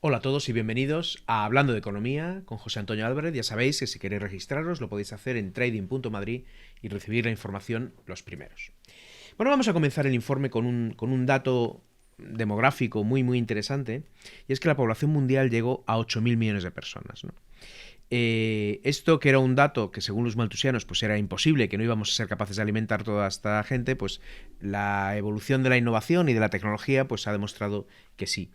Hola a todos y bienvenidos a Hablando de Economía con José Antonio Álvarez. Ya sabéis que si queréis registraros lo podéis hacer en trading.madrid y recibir la información los primeros. Bueno, vamos a comenzar el informe con un dato demográfico muy interesante, y es que la población mundial llegó a 8.000 millones de personas, ¿no? Esto, que era un dato que según los maltusianos pues era imposible, que no íbamos a ser capaces de alimentar toda esta gente, pues la evolución de la innovación y de la tecnología pues ha demostrado que sí.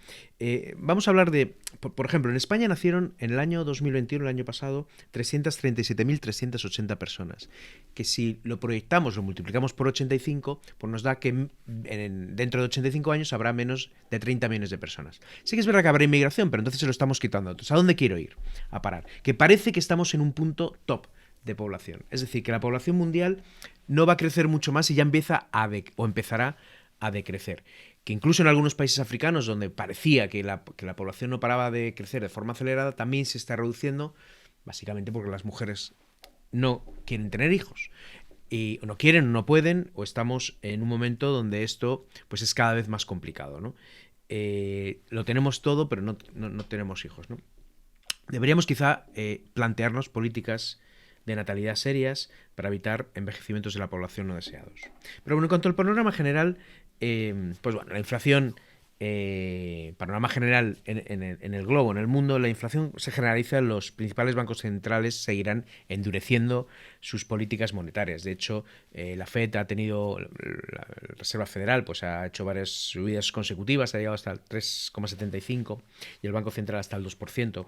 Vamos a hablar de, por ejemplo, en España nacieron en el año 2021, el año pasado, 337.380 personas, que si lo proyectamos, lo multiplicamos por 85, pues nos da que dentro de 85 años habrá menos de 30 millones de personas. Sí que es verdad que habrá inmigración, pero entonces se lo estamos quitando. Entonces, ¿a dónde quiero ir? A parar. Que parece que estamos en un punto top de población. Es decir, que la población mundial no va a crecer mucho más y ya empezará a decrecer. Que incluso en algunos países africanos donde parecía que la población no paraba de crecer de forma acelerada, también se está reduciendo, básicamente porque las mujeres no quieren tener hijos. Y no quieren, o no pueden, o estamos en un momento donde esto pues es cada vez más complicado, ¿no? Lo tenemos todo, pero no tenemos hijos, ¿no? Deberíamos quizá plantearnos políticas de natalidad serias para evitar envejecimientos de la población no deseados. Pero bueno, en cuanto al panorama general, pues bueno, la inflación, panorama general en el globo, en el mundo, la inflación se generaliza, los principales bancos centrales seguirán endureciendo sus políticas monetarias. De hecho, la FED ha tenido, la Reserva Federal pues ha hecho varias subidas consecutivas, ha llegado hasta el 3,75 y el Banco Central hasta el 2%.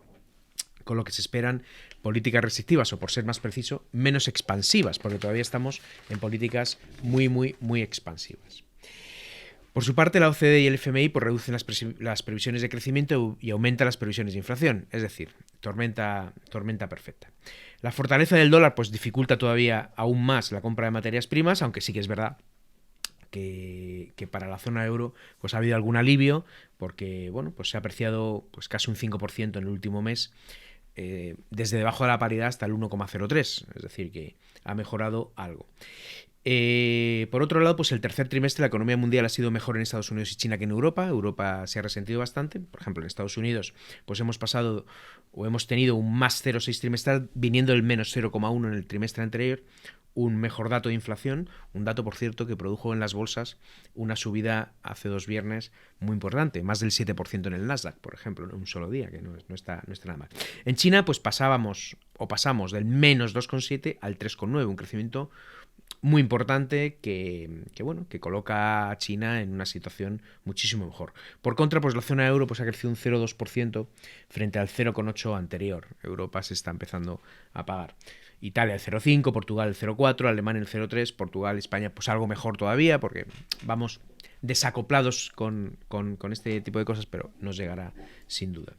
Con lo que se esperan políticas restrictivas, o por ser más preciso, menos expansivas, porque todavía estamos en políticas muy expansivas. Por su parte, la OCDE y el FMI pues reducen las previsiones de crecimiento y aumentan las previsiones de inflación, es decir, tormenta perfecta. La fortaleza del dólar pues dificulta todavía aún más la compra de materias primas, aunque sí que es verdad que para la zona euro pues ha habido algún alivio, porque bueno, pues se ha apreciado pues casi un 5% en el último mes, desde debajo de la paridad hasta el 1,03, es decir, que ha mejorado algo. Por otro lado, pues el tercer trimestre la economía mundial ha sido mejor en Estados Unidos y China que en Europa. Europa se ha resentido bastante. Por ejemplo, en Estados Unidos pues hemos pasado o hemos tenido un más 0,6 trimestral, viniendo el menos 0,1 en el trimestre anterior. Un mejor dato de inflación, un dato, por cierto, que produjo en las bolsas una subida hace 2 viernes muy importante, más del 7% en el Nasdaq, por ejemplo, en un solo día, que no está nada mal. En China, pues pasamos del menos 2,7 al 3,9, un crecimiento muy importante que coloca a China en una situación muchísimo mejor. Por contra, pues la zona euro pues ha crecido un 0,2% frente al 0,8% anterior. Europa se está empezando a pagar. Italia el 0,5%, Portugal el 0,4%, Alemania el 0,3%, Portugal, España pues algo mejor todavía, porque vamos desacoplados con este tipo de cosas, pero nos llegará sin duda.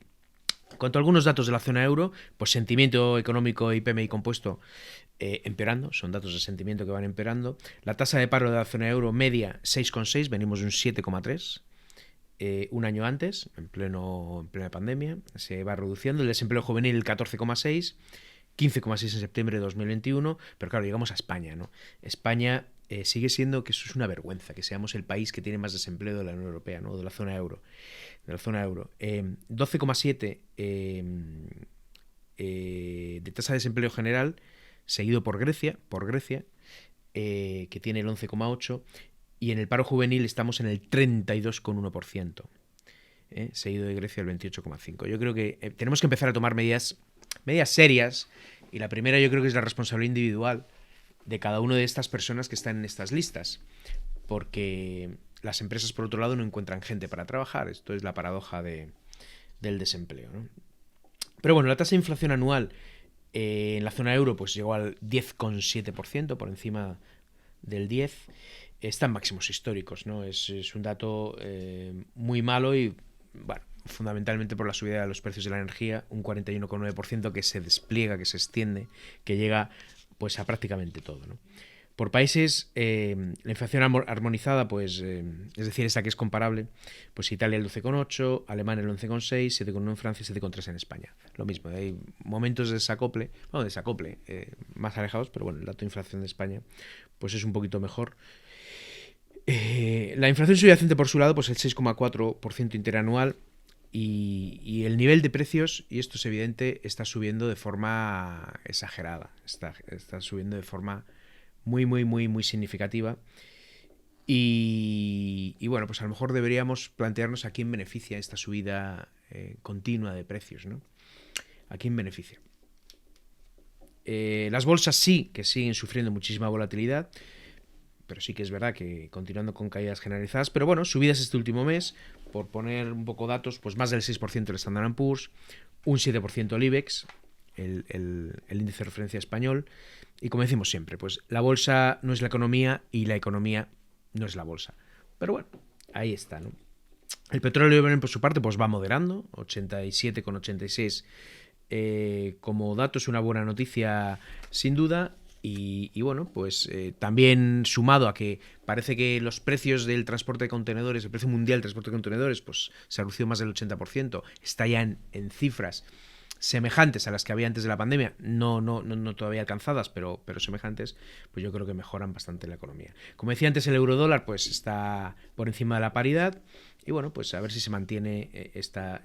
En cuanto a algunos datos de la zona euro, pues sentimiento económico y PMI compuesto empeorando, son datos de sentimiento que van empeorando. La tasa de paro de la zona euro media 6,6, venimos de un 7,3. Un año antes, en plena pandemia, se va reduciendo. El desempleo juvenil el 14,6, 15,6 en septiembre de 2021, pero claro, llegamos a España, ¿no? España sigue siendo, que eso es una vergüenza, que seamos el país que tiene más desempleo de la Unión Europea, ¿no? De la zona euro. 12,7 de tasa de desempleo general, seguido por Grecia, que tiene el 11,8, y en el paro juvenil estamos en el 32,1%, seguido de Grecia el 28,5%. Yo creo que tenemos que empezar a tomar medidas serias, y la primera yo creo que es la responsabilidad individual de cada una de estas personas que están en estas listas, porque las empresas, por otro lado, no encuentran gente para trabajar. Esto es la paradoja del desempleo, ¿no? Pero bueno, la tasa de inflación anual en la zona euro pues llegó al 10,7%, por encima del 10%. Está en máximos históricos, ¿no? Es un dato muy malo y, bueno, fundamentalmente por la subida de los precios de la energía, un 41,9% que se despliega, que se extiende, que llega pues a prácticamente todo, ¿no? Por países, la inflación armonizada, pues es decir, esa que es comparable, pues Italia el 12,8, Alemania el 11,6, 7,1 en Francia y 7,3 en España. Lo mismo, hay momentos de desacople, más alejados, pero bueno, el dato de inflación de España pues es un poquito mejor. La inflación subyacente, por su lado, pues el 6,4% interanual, Y el nivel de precios, y esto es evidente, está subiendo de forma exagerada. Está subiendo de forma muy, muy, muy, muy significativa. Y bueno, pues a lo mejor deberíamos plantearnos a quién beneficia esta subida continua de precios, ¿no? ¿A quién beneficia? Las bolsas sí que siguen sufriendo muchísima volatilidad, pero sí que es verdad que continuando con caídas generalizadas, pero bueno, subidas este último mes, por poner un poco datos, pues más del 6% el Standard & Poor's, un 7% el IBEX, el índice de referencia español, y como decimos siempre, pues la bolsa no es la economía y la economía no es la bolsa. Pero bueno, ahí está, ¿no? El petróleo, por su parte, pues va moderando, 87,86 como dato es una buena noticia sin duda. Y bueno, pues también sumado a que parece que los precios del transporte de contenedores, el precio mundial del transporte de contenedores, pues se ha reducido más del 80%, está ya en cifras semejantes a las que había antes de la pandemia, no todavía alcanzadas, pero semejantes, pues yo creo que mejoran bastante la economía. Como decía antes, el eurodólar pues está por encima de la paridad y bueno, pues a ver si se mantiene esta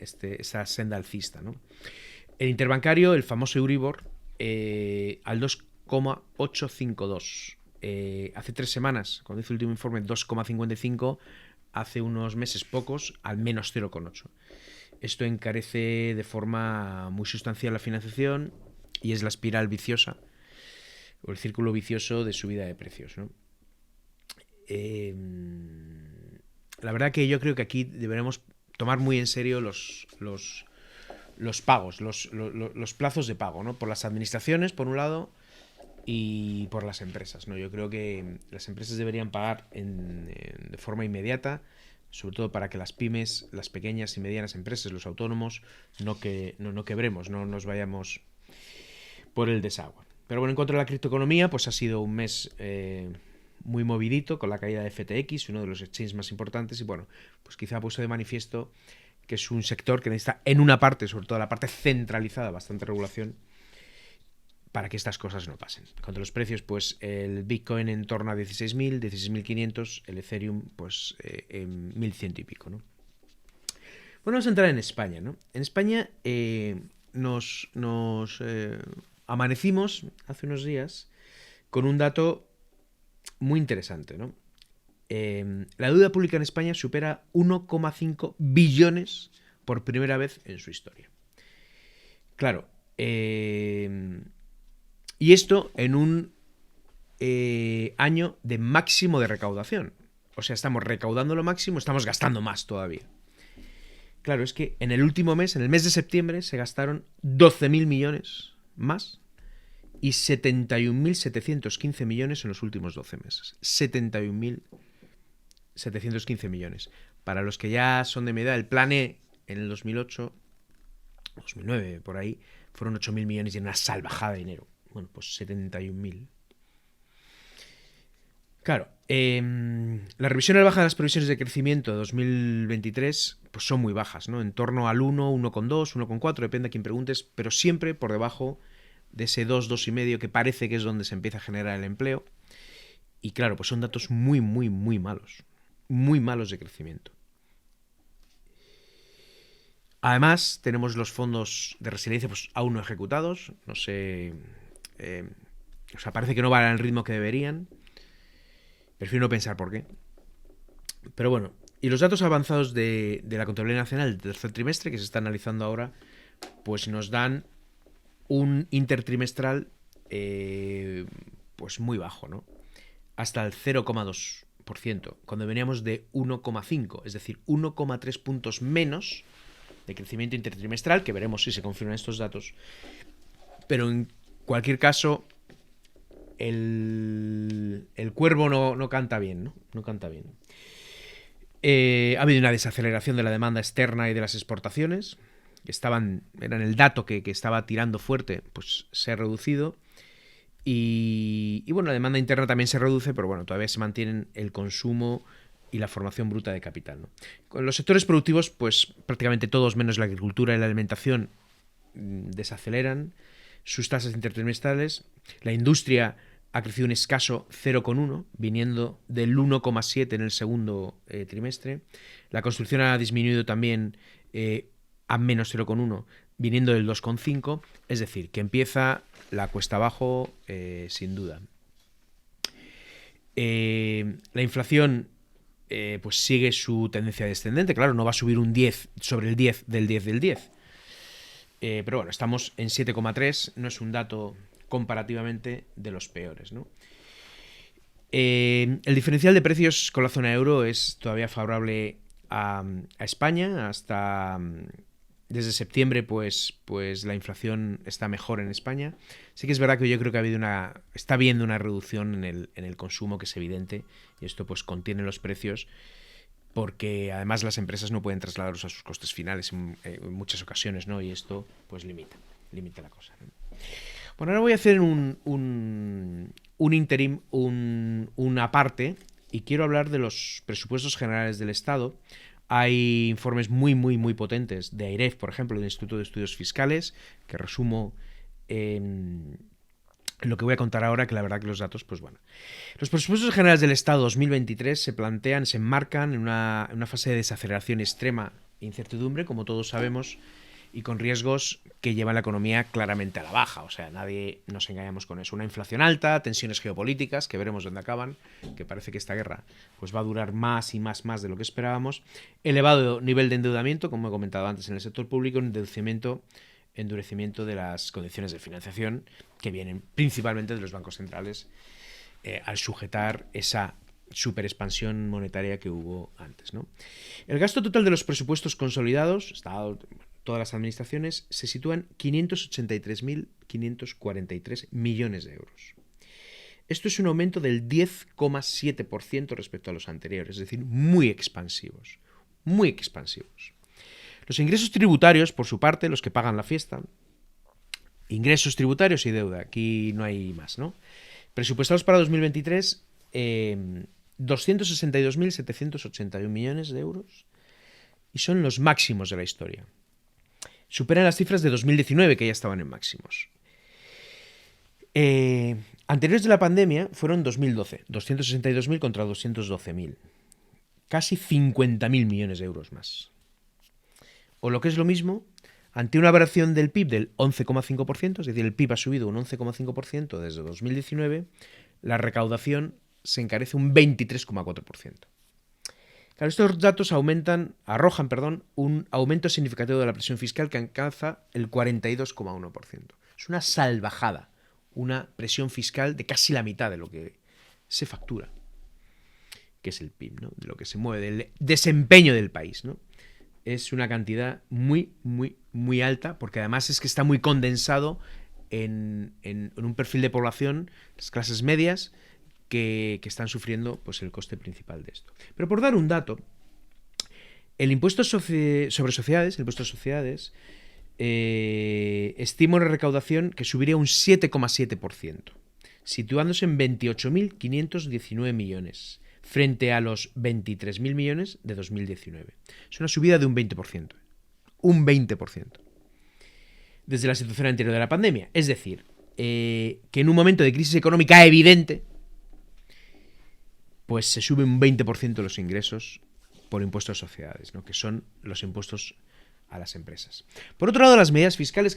senda alcista, ¿no? El interbancario, el famoso Euribor, al 2,852. Hace 3 semanas, cuando hice el último informe, 2,55. Hace unos meses pocos, al menos 0,8. Esto encarece de forma muy sustancial la financiación y es la espiral viciosa o el círculo vicioso de subida de precios, ¿no? La verdad que yo creo que aquí deberemos tomar muy en serio los pagos, los plazos de pago, ¿no? Por las administraciones, por un lado, y por las empresas, ¿no? Yo creo que las empresas deberían pagar de forma inmediata, sobre todo para que las pymes, las pequeñas y medianas empresas, los autónomos, no quebremos, no nos vayamos por el desagüe. Pero bueno, en cuanto a la criptoeconomía, pues ha sido un mes muy movidito con la caída de FTX, uno de los exchanges más importantes, y bueno, pues quizá ha puesto de manifiesto que es un sector que necesita en una parte, sobre todo la parte centralizada, bastante regulación para que estas cosas no pasen. En cuanto a los precios, pues el Bitcoin en torno a 16.000, 16.500, el Ethereum pues en 1.100 y pico, ¿no? Bueno, vamos a entrar en España, ¿no? En España nos amanecimos hace unos días con un dato muy interesante, ¿no? La deuda pública en España supera 1,5 billones por primera vez en su historia. Claro, y esto en un año de máximo de recaudación. O sea, estamos recaudando lo máximo, estamos gastando más todavía. Claro, es que en el último mes, en el mes de septiembre, se gastaron 12.000 millones más y 71.715 millones en los últimos 12 meses. 71.715 millones. Para los que ya son de mi edad, el Plan-E en el 2008, 2009, por ahí, fueron 8.000 millones y una salvajada de dinero. Bueno, pues 71.000. Claro, la revisión a la baja de las previsiones de crecimiento de 2023 pues son muy bajas, ¿no? En torno al 1, 1,2, 1,4, depende a quién preguntes, pero siempre por debajo de ese 2, 2,5 que parece que es donde se empieza a generar el empleo. Y claro, pues son datos muy, muy, muy malos de crecimiento. Además, tenemos los fondos de resiliencia pues aún no ejecutados, no sé, o sea, parece que no van al ritmo que deberían. Prefiero no pensar por qué. Pero bueno, y los datos avanzados de la Contabilidad Nacional del tercer trimestre, que se está analizando ahora, pues nos dan un intertrimestral pues muy bajo, ¿no? Hasta el 0,2%, cuando veníamos de 1,5, es decir, 1,3 puntos menos de crecimiento intertrimestral, que veremos si se confirman estos datos. Pero en cualquier caso, el cuervo no canta bien, ¿no? No canta bien. Ha habido una desaceleración de la demanda externa y de las exportaciones, que eran el dato que estaba tirando fuerte, pues se ha reducido. Y bueno, la demanda interna también se reduce, pero bueno, todavía se mantienen el consumo y la formación bruta de capital, ¿no? Con los sectores productivos, pues prácticamente todos, menos la agricultura y la alimentación, desaceleran sus tasas intertrimestrales. La industria ha crecido un escaso 0,1, viniendo del 1,7 en el segundo trimestre. La construcción ha disminuido también a menos 0,1, viniendo del 2,5, es decir, que empieza la cuesta abajo sin duda. La inflación pues sigue su tendencia descendente, claro, no va a subir un 10 sobre el 10 del 10 del 10. Pero bueno, estamos en 7,3, no es un dato comparativamente de los peores, ¿no? El diferencial de precios con la zona euro es todavía favorable a España. Hasta desde septiembre pues la inflación está mejor en España. Sí que es verdad que yo creo que está habiendo una reducción en el consumo, que es evidente, y esto pues contiene los precios, porque además las empresas no pueden trasladarlos a sus costes finales en muchas ocasiones, ¿no? Y esto pues limita la cosa, ¿no? Bueno, ahora voy a hacer un interim, una parte, y quiero hablar de los presupuestos generales del Estado. Hay informes muy potentes de AIREF, por ejemplo, del Instituto de Estudios Fiscales, que resumo en lo que voy a contar ahora, que la verdad que los datos, pues bueno. Los presupuestos generales del Estado 2023 se enmarcan en una fase de desaceleración extrema e incertidumbre, como todos sabemos, y con riesgos que llevan la economía claramente a la baja. O sea, nadie nos engañamos con eso. Una inflación alta, tensiones geopolíticas, que veremos dónde acaban, que parece que esta guerra pues va a durar más y más de lo que esperábamos. Elevado nivel de endeudamiento, como he comentado antes, en el sector público, endurecimiento de las condiciones de financiación, que vienen principalmente de los bancos centrales, al sujetar esa superexpansión monetaria que hubo antes, ¿no? El gasto total de los presupuestos consolidados, Estado, todas las administraciones, se sitúa en 583.543 millones de euros. Esto es un aumento del 10,7% respecto a los anteriores, es decir, muy expansivos. Los ingresos tributarios, por su parte, los que pagan la fiesta, ingresos tributarios y deuda, aquí no hay más, ¿no? Presupuestados para 2023, 262.781 millones de euros, y son los máximos de la historia. Superan las cifras de 2019, que ya estaban en máximos. Anteriores de la pandemia fueron 2012, 262.000 contra 212.000. Casi 50.000 millones de euros más. O lo que es lo mismo, ante una variación del PIB del 11,5%, es decir, el PIB ha subido un 11,5% desde 2019, la recaudación se encarece un 23,4%. Claro, estos datos arrojan un aumento significativo de la presión fiscal que alcanza el 42,1%. Es una salvajada, una presión fiscal de casi la mitad de lo que se factura, que es el PIB, ¿no? De lo que se mueve, del desempeño del país, ¿no? Es una cantidad muy alta, porque además es que está muy condensado en un perfil de población, las clases medias, que están sufriendo pues el coste principal de esto. Pero por dar un dato, el impuesto sobre sociedades, estima una recaudación que subiría un 7,7%, situándose en 28.519 millones, frente a los 23.000 millones de 2019. Es una subida de un 20%. Un 20%. Desde la situación anterior de la pandemia. Es decir, que en un momento de crisis económica evidente, pues se sube un 20% los ingresos por impuestos a sociedades, ¿no? Que son los impuestos a las empresas. Por otro lado, las medidas fiscales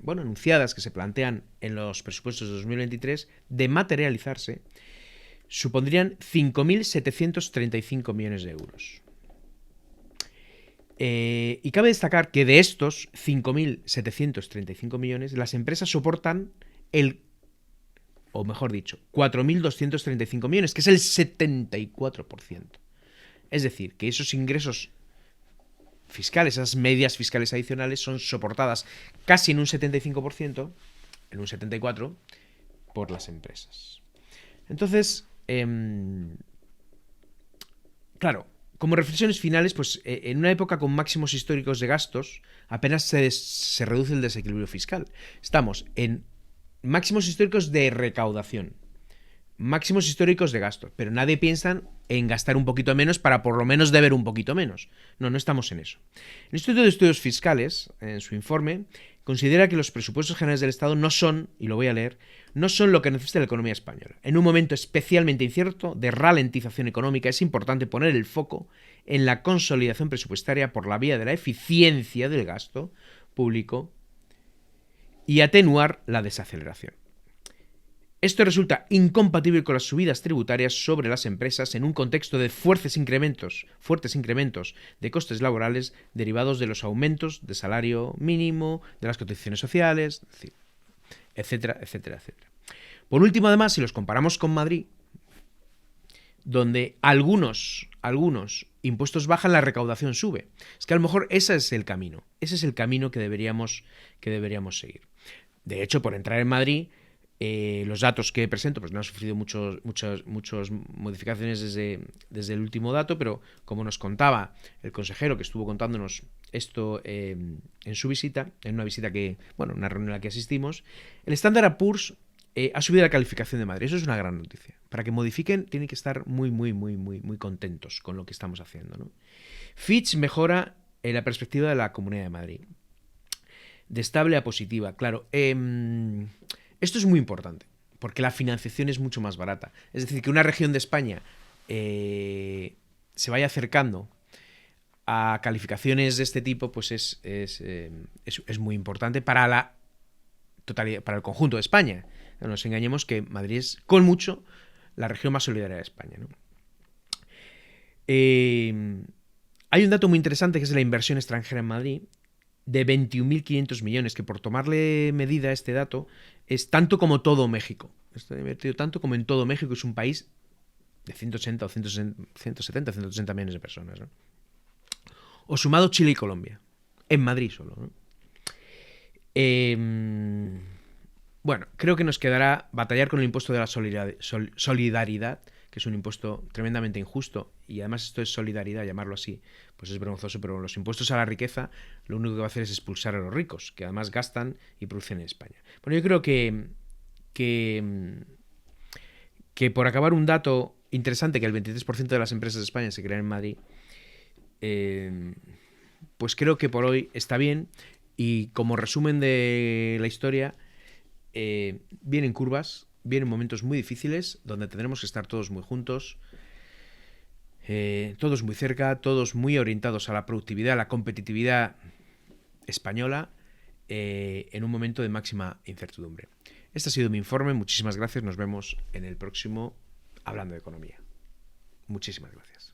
anunciadas, que se plantean en los presupuestos de 2023, de materializarse, supondrían 5.735 millones de euros. Y cabe destacar que de estos 5.735 millones, las empresas soportan 4.235 millones, que es el 74%. Es decir, que esos ingresos fiscales, esas medidas fiscales adicionales, son soportadas casi en un 75%, en un 74%, por las empresas. Entonces, claro, como reflexiones finales, pues en una época con máximos históricos de gastos, apenas se reduce el desequilibrio fiscal. Estamos en máximos históricos de recaudación, máximos históricos de gasto, pero nadie piensa en gastar un poquito menos para por lo menos deber un poquito menos. No estamos en eso. El Instituto de Estudios Fiscales, en su informe, considera que los presupuestos generales del Estado no son, y lo voy a leer, no son lo que necesita la economía española. En un momento especialmente incierto de ralentización económica es importante poner el foco en la consolidación presupuestaria por la vía de la eficiencia del gasto público y atenuar la desaceleración. Esto resulta incompatible con las subidas tributarias sobre las empresas en un contexto de fuertes incrementos de costes laborales derivados de los aumentos de salario mínimo, de las cotizaciones sociales, etcétera, etcétera, etcétera. Por último, además, si los comparamos con Madrid, donde algunos impuestos bajan, la recaudación sube. Es que a lo mejor ese es el camino que deberíamos seguir. De hecho, por entrar en Madrid, los datos que presento pues no han sufrido muchas modificaciones desde el último dato, pero como nos contaba el consejero que estuvo contándonos esto en su visita, en una visita una reunión a la que asistimos, el Standard & Poor's ha subido la calificación de Madrid. Eso es una gran noticia. Para que modifiquen tienen que estar muy contentos con lo que estamos haciendo, ¿no? Fitch mejora la perspectiva de la Comunidad de Madrid. De estable a positiva, claro. Esto es muy importante, porque la financiación es mucho más barata. Es decir, que una región de España se vaya acercando a calificaciones de este tipo, pues es muy importante para la totalidad, para el conjunto de España. No nos engañemos que Madrid es, con mucho, la región más solidaria de España, ¿no? Hay un dato muy interesante que es la inversión extranjera en Madrid, de 21.500 millones, que por tomarle medida a este dato es tanto como todo México. Está invertido tanto como en todo México, que es un país de 180 o 180 millones de personas, ¿no? O sumado Chile y Colombia, en Madrid solo, ¿no? Bueno, creo que nos quedará batallar con el impuesto de la solidaridad, que es un impuesto tremendamente injusto, y además esto es solidaridad, llamarlo así, pues es vergonzoso, pero los impuestos a la riqueza lo único que va a hacer es expulsar a los ricos, que además gastan y producen en España. Bueno, yo creo que por acabar un dato interesante, que el 23% de las empresas de España se crean en Madrid, pues creo que por hoy está bien, y como resumen de la historia, vienen curvas, vienen momentos muy difíciles donde tendremos que estar todos muy juntos, todos muy cerca, todos muy orientados a la productividad, a la competitividad española, en un momento de máxima incertidumbre. Este ha sido mi informe, muchísimas gracias, nos vemos en el próximo Hablando de Economía. Muchísimas gracias.